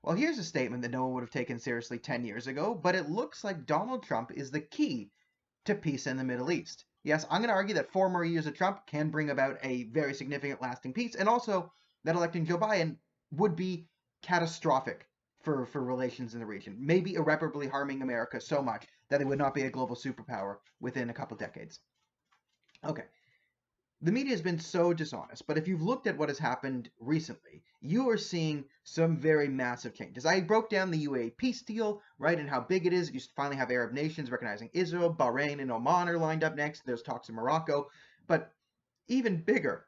Well, here's a statement that no one would have taken seriously 10 years ago, but it looks like Donald Trump is the key to peace in the Middle East. Yes, I'm going to argue that 4 more years of Trump can bring about a very significant lasting peace, and also that electing Joe Biden would be catastrophic for relations in the region, maybe irreparably harming America so much that it would not be a global superpower within a couple decades. Okay, the media has been so dishonest, but if you've looked at what has happened recently, you are seeing some very massive changes. I broke down the UAE peace deal, right, and how big it is. You finally have Arab nations recognizing Israel. Bahrain and Oman are lined up next. There's talks in Morocco. But even bigger,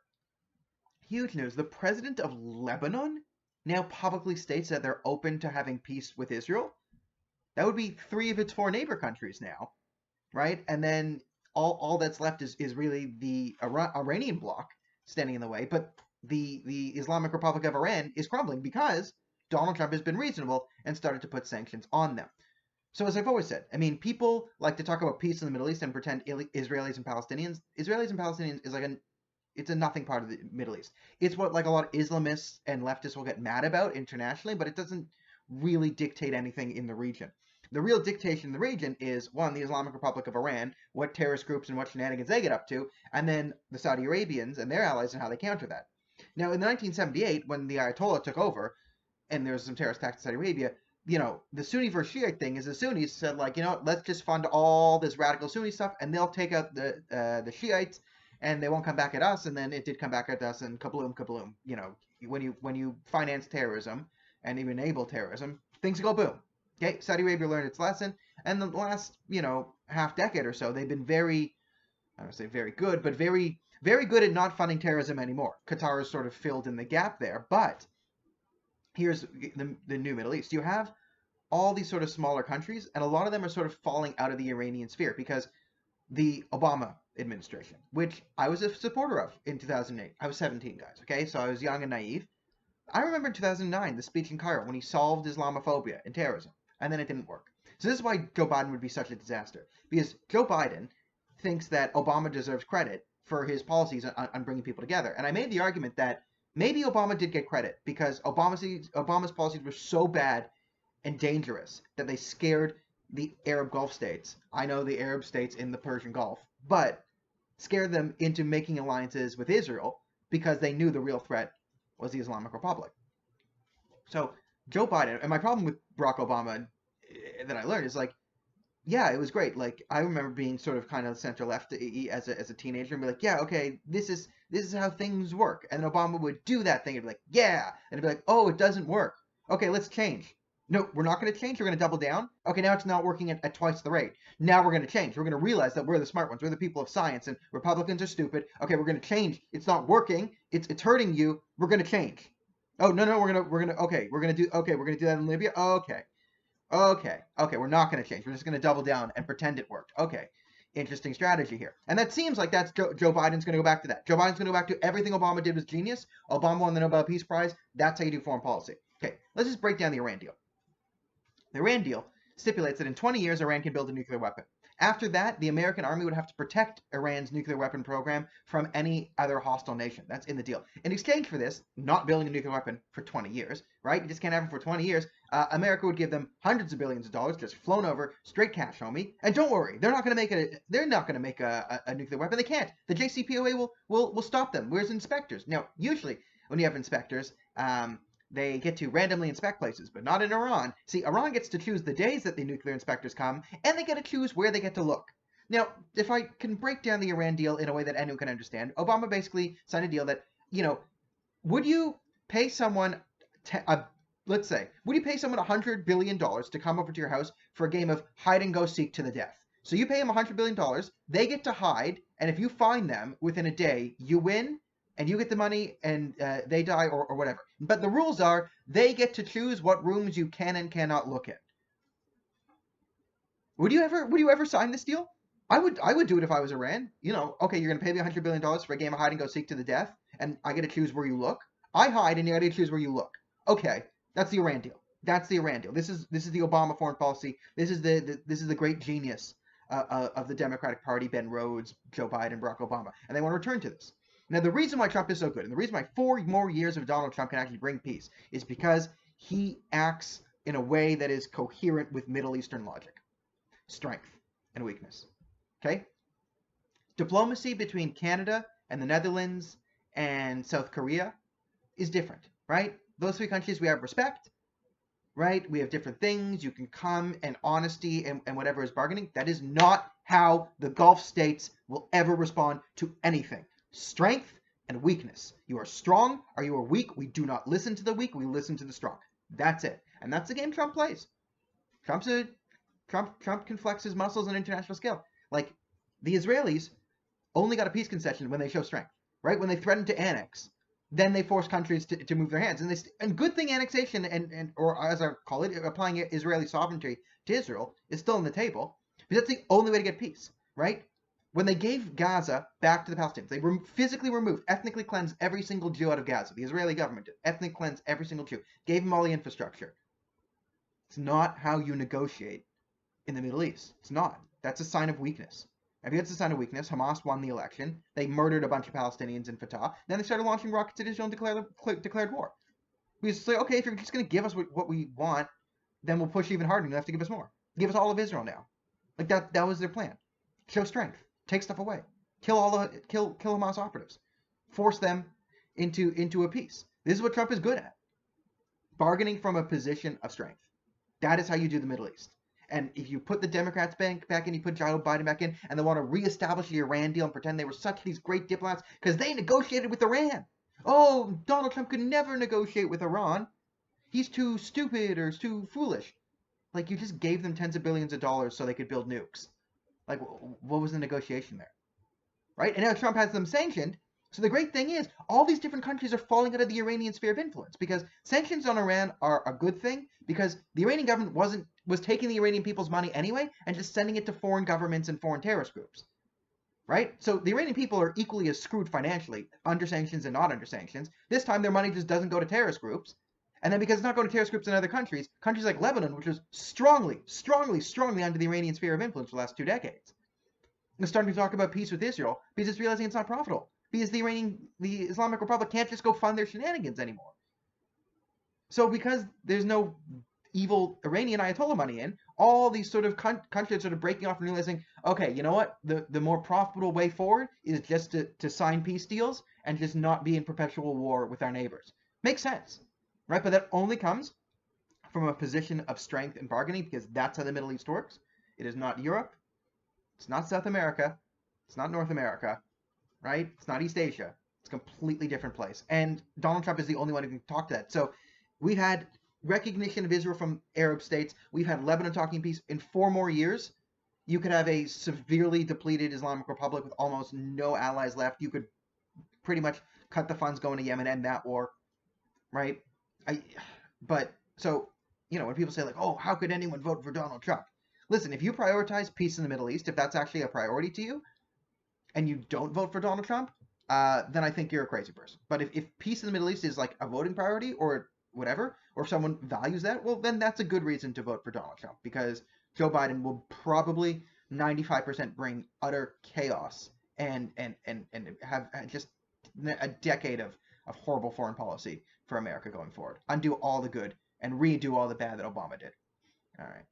huge news, the president of Lebanon now publicly states that they're open to having peace with Israel. That would be three of its four neighbor countries now, right? And then all that's left is really the Iranian bloc standing in the way. But the Islamic Republic of Iran is crumbling because Donald Trump has been reasonable and started to put sanctions on them. So as I've always said, I mean, people like to talk about peace in the Middle East and pretend Israelis and Palestinians. Israelis and Palestinians is like it's a nothing part of the Middle East. It's what like a lot of Islamists and leftists will get mad about internationally, but it doesn't really dictate anything in the region. The real dictation in the region is one, the Islamic Republic of Iran, what terrorist groups and what shenanigans they get up to, and then the Saudi Arabians and their allies and how they counter that. Now, in 1978, when the Ayatollah took over, and there was some terrorist attacks in Saudi Arabia, the Sunni versus Shiite thing is the Sunnis said, like, let's just fund all this radical Sunni stuff, and they'll take out the Shiites, and they won't come back at us. And then it did come back at us, and kabloom, kabloom. When you finance terrorism and even enable terrorism, things go boom. Okay, Saudi Arabia learned its lesson, and the last half decade or so, they've been very, I don't say very good, but very very good at not funding terrorism anymore. Qatar has sort of filled in the gap there, but here's the new Middle East. You have all these sort of smaller countries, and a lot of them are sort of falling out of the Iranian sphere because the Obama administration, which I was a supporter of in 2008. I was 17, guys, okay? So I was young and naive. I remember in 2009, the speech in Cairo when he solved Islamophobia and terrorism, and then it didn't work. So this is why Joe Biden would be such a disaster, because Joe Biden thinks that Obama deserves credit for his policies on bringing people together. And I made the argument that maybe Obama did get credit because Obama's policies were so bad and dangerous that they scared the Arab Gulf states. I know the Arab states in the Persian Gulf, but scared them into making alliances with Israel because they knew the real threat was the Islamic Republic. So Joe Biden, and my problem with Barack Obama that I learned is like, yeah, it was great. Like I remember being sort of kind of center left as a teenager and be like, yeah, okay, this is how things work. And then Obama would do that thing and be like, yeah, and it'd be like, oh, it doesn't work. Okay, let's change. No, we're not going to change. We're going to double down. Okay, now it's not working at twice the rate. Now we're going to change. We're going to realize that we're the smart ones. We're the people of science, and Republicans are stupid. Okay, we're going to change. It's not working. It's hurting you. We're going to change. Oh no, we're gonna okay. We're gonna do that in Libya. Okay. We're not gonna change. We're just gonna double down and pretend it worked. Okay. Interesting strategy here. And that seems like that's Joe Biden's going to go back to that. Joe Biden's going to go back to everything Obama did was genius. Obama won the Nobel Peace Prize. That's how you do foreign policy. Okay, let's just break down the Iran deal. The Iran deal stipulates that in 20 years, Iran can build a nuclear weapon. After that, the American army would have to protect Iran's nuclear weapon program from any other hostile nation. That's in the deal. In exchange for this, not building a nuclear weapon for 20 years, right? You just can't have them for 20 years. America would give them hundreds of billions of dollars, just flown over, straight cash, homie. And don't worry, they're not going to make a nuclear weapon. They can't. The JCPOA will stop them. Where's inspectors? Now, usually when you have inspectors, they get to randomly inspect places, but not in Iran. See, Iran gets to choose the days that the nuclear inspectors come, and they get to choose where they get to look. Now, if I can break down the Iran deal in a way that anyone can understand, Obama basically signed a deal that, would you pay someone, let's say, would you pay someone $100 billion to come over to your house for a game of hide and go seek to the death? So you pay them $100 billion, they get to hide, and if you find them within a day, you win, and you get the money, and they die, or whatever. But the rules are, they get to choose what rooms you can and cannot look in. Would you ever sign this deal? I would do it if I was Iran. Okay, you're gonna pay me $100 billion for a game of hide and go seek to the death, and I get to choose where you look. I hide, and you get to choose where you look. Okay, that's the Iran deal. That's the Iran deal. This is the Obama foreign policy. This is the great genius of the Democratic Party, Ben Rhodes, Joe Biden, Barack Obama, and they want to return to this. Now, the reason why Trump is so good, and the reason why 4 more years of Donald Trump can actually bring peace, is because he acts in a way that is coherent with Middle Eastern logic, strength and weakness. Okay? Diplomacy between Canada and the Netherlands and South Korea is different, right? Those three countries, we have respect, right? We have different things. You can come and honesty and whatever is bargaining. That is not how the Gulf states will ever respond to anything. Strength and weakness. You are strong or you are weak. We do not listen to the weak. We listen to the strong. That's it. And that's the game Trump plays. Trump can flex his muscles on an international scale. Like, the Israelis only got a peace concession when they show strength, right? When they threatened to annex, then they force countries to move their hands. And good thing annexation or as I call it, applying Israeli sovereignty to Israel is still on the table, because that's the only way to get peace, right? When they gave Gaza back to the Palestinians, they physically removed, ethnically cleansed every single Jew out of Gaza. The Israeli government did. Ethnic cleansed every single Jew. Gave them all the infrastructure. It's not how you negotiate in the Middle East. It's not. That's a sign of weakness. I think it's a sign of weakness. Hamas won the election. They murdered a bunch of Palestinians in Fatah. Then they started launching rockets at Israel and declared war. We just say, okay, if you're just going to give us what we want, then we'll push even harder. You have to give us more. Give us all of Israel now. Like that was their plan. Show strength. Take stuff away. Kill Hamas operatives. Force them into a peace. This is what Trump is good at. Bargaining from a position of strength. That is how you do the Middle East. And if you put the Democrats back in, you put Joe Biden back in, and they want to reestablish the Iran deal and pretend they were such these great diplomats because they negotiated with Iran. Oh, Donald Trump could never negotiate with Iran. He's too stupid or too foolish. Like, you just gave them tens of billions of dollars so they could build nukes. Like, what was the negotiation there? Right? And now Trump has them sanctioned. So the great thing is, all these different countries are falling out of the Iranian sphere of influence, because sanctions on Iran are a good thing, because the Iranian government was taking the Iranian people's money anyway and just sending it to foreign governments and foreign terrorist groups. Right? So the Iranian people are equally as screwed financially, under sanctions and not under sanctions. This time their money just doesn't go to terrorist groups. And then because it's not going to terrorist groups in other countries like Lebanon, which was strongly under the Iranian sphere of influence for the last 2 decades, they're starting to talk about peace with Israel because it's realizing it's not profitable. Because the Islamic Republic can't just go fund their shenanigans anymore. So because there's no evil Iranian Ayatollah money in, all these sort of countries sort of breaking off and realizing, okay, you know what? The more profitable way forward is just to sign peace deals and just not be in perpetual war with our neighbors. Makes sense, right? But that only comes from a position of strength and bargaining, because that's how the Middle East works. It is not Europe. It's not South America. It's not North America. Right? It's not East Asia. It's a completely different place. And Donald Trump is the only one who can talk to that. So we've had recognition of Israel from Arab states. We've had Lebanon talking peace. In 4 more years, you could have a severely depleted Islamic Republic with almost no allies left. You could pretty much cut the funds going to Yemen, end that war. Right? So, when people say like, oh, how could anyone vote for Donald Trump? Listen, if you prioritize peace in the Middle East, if that's actually a priority to you, and you don't vote for Donald Trump, then I think you're a crazy person. But if peace in the Middle East is like a voting priority or whatever, or if someone values that, well, then that's a good reason to vote for Donald Trump, because Joe Biden will probably 95% bring utter chaos and have just a decade of horrible foreign policy for America going forward. Undo all the good and redo all the bad that Obama did. All right.